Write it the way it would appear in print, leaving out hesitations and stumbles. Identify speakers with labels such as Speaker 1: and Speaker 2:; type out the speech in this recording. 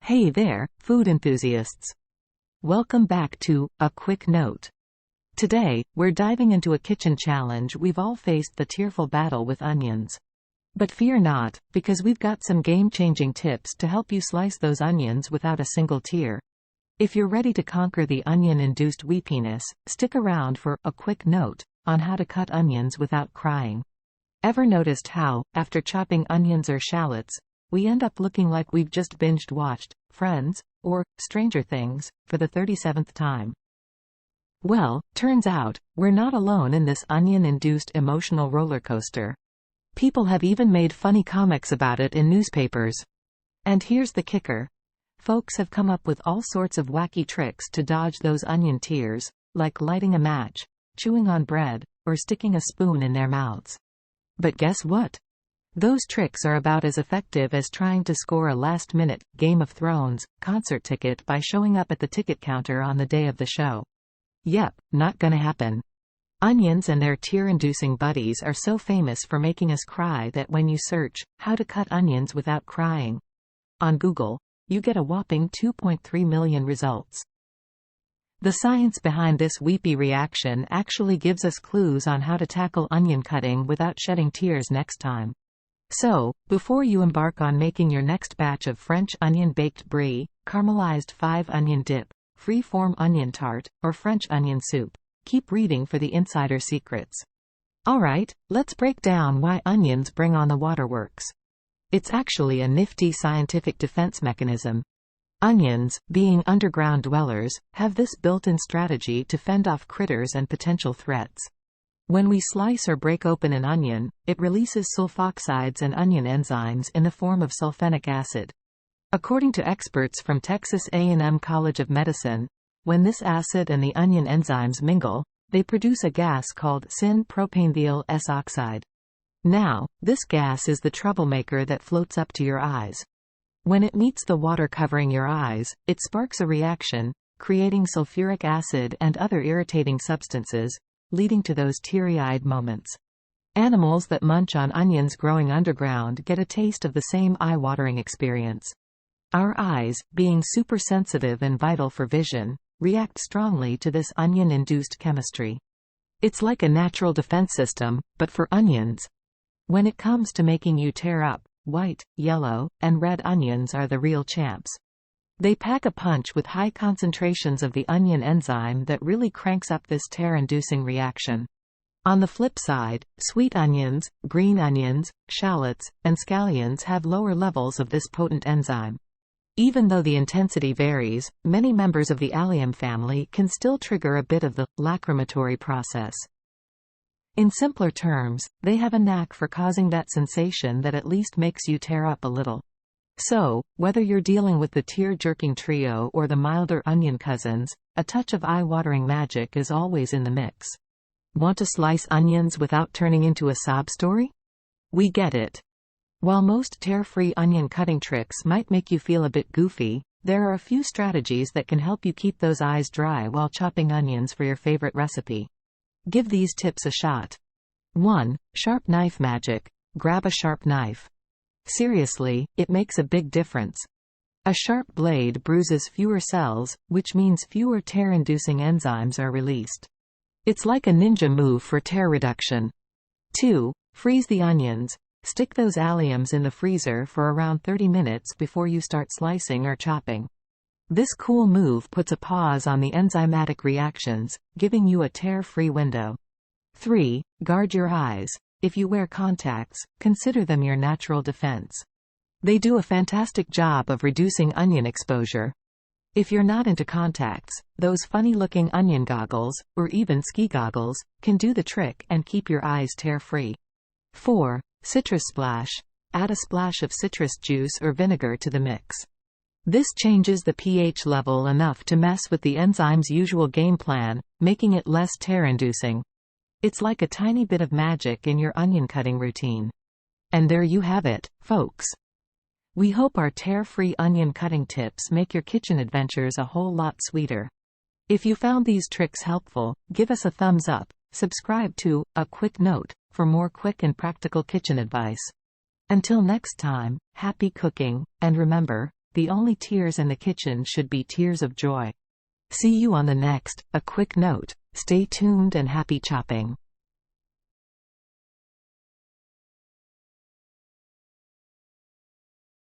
Speaker 1: Hey there, food enthusiasts! Welcome back to A Quick Note. Today, we're diving into a kitchen challenge we've all faced: the tearful battle with onions. But fear not, because we've got some game-changing tips to help you slice those onions without a single tear. If you're ready to conquer the onion-induced weepiness, stick around for A Quick Note on how to cut onions without crying. Ever noticed how, after chopping onions or shallots, we end up looking like we've just binge-watched Friends, or Stranger Things, for the 37th time? Well, turns out, we're not alone in this onion-induced emotional roller coaster. People have even made funny comics about it in newspapers. And here's the kicker. Folks have come up with all sorts of wacky tricks to dodge those onion tears, like lighting a match, chewing on bread, or sticking a spoon in their mouths. But guess what? Those tricks are about as effective as trying to score a last-minute Game of Thrones concert ticket by showing up at the ticket counter on the day of the show. Yep, not gonna happen. Onions and their tear-inducing buddies are so famous for making us cry that when you search how to cut onions without crying on Google, you get a whopping 2.3 million results. The science behind this weepy reaction actually gives us clues on how to tackle onion cutting without shedding tears next time. So, before you embark on making your next batch of French onion baked brie, caramelized 5-onion dip, free-form onion tart, or French onion soup, keep reading for the insider secrets. Alright, let's break down why onions bring on the waterworks. It's actually a nifty scientific defense mechanism. Onions, being underground dwellers, have this built-in strategy to fend off critters and potential threats. When we slice or break open an onion, it releases sulfoxides and onion enzymes in the form of sulfenic acid. According to experts from Texas A&M College of Medicine, when this acid and the onion enzymes mingle, they produce a gas called syn-propanethyl S-oxide. Now, this gas is the troublemaker that floats up to your eyes. When it meets the water covering your eyes, it sparks a reaction, creating sulfuric acid and other irritating substances, leading to those teary-eyed moments. Animals that munch on onions growing underground get a taste of the same eye-watering experience. Our eyes, being super sensitive and vital for vision, react strongly to this onion-induced chemistry. It's like a natural defense system, but for onions. When it comes to making you tear up, white, yellow, and red onions are the real champs. They pack a punch with high concentrations of the onion enzyme that really cranks up this tear-inducing reaction. On the flip side, sweet onions, green onions, shallots, and scallions have lower levels of this potent enzyme. Even though the intensity varies, many members of the allium family can still trigger a bit of the lacrimatory process. In simpler terms, they have a knack for causing that sensation that at least makes you tear up a little. So, whether you're dealing with the tear-jerking trio or the milder onion cousins, a touch of eye-watering magic is always in the mix. Want to slice onions without turning into a sob story? We get it. While most tear-free onion cutting tricks might make you feel a bit goofy, there are a few strategies that can help you keep those eyes dry while chopping onions for your favorite recipe. Give these tips a shot. 1. Sharp knife magic. Grab a sharp knife. Seriously, it makes a big difference. A sharp blade bruises fewer cells, which means fewer tear-inducing enzymes are released. It's like a ninja move for tear reduction. 2. Freeze the onions. Stick those alliums in the freezer for around 30 minutes before you start slicing or chopping. This cool move puts a pause on the enzymatic reactions, giving you a tear-free window. 3. Guard your eyes. If you wear contacts, consider them your natural defense. They do a fantastic job of reducing onion exposure. If you're not into contacts, those funny-looking onion goggles, or even ski goggles, can do the trick and keep your eyes tear-free. 4. Citrus splash. Add a splash of citrus juice or vinegar to the mix. This changes the pH level enough to mess with the enzyme's usual game plan, making it less tear-inducing. It's like a tiny bit of magic in your onion cutting routine. And there you have it, folks. We hope our tear-free onion cutting tips make your kitchen adventures a whole lot sweeter. If you found these tricks helpful, give us a thumbs up, subscribe to A Quick Note for more quick and practical kitchen advice. Until next time, happy cooking, and remember, The only tears in the kitchen should be tears of joy. See you on the next, A Quick Note. Stay tuned and happy chopping.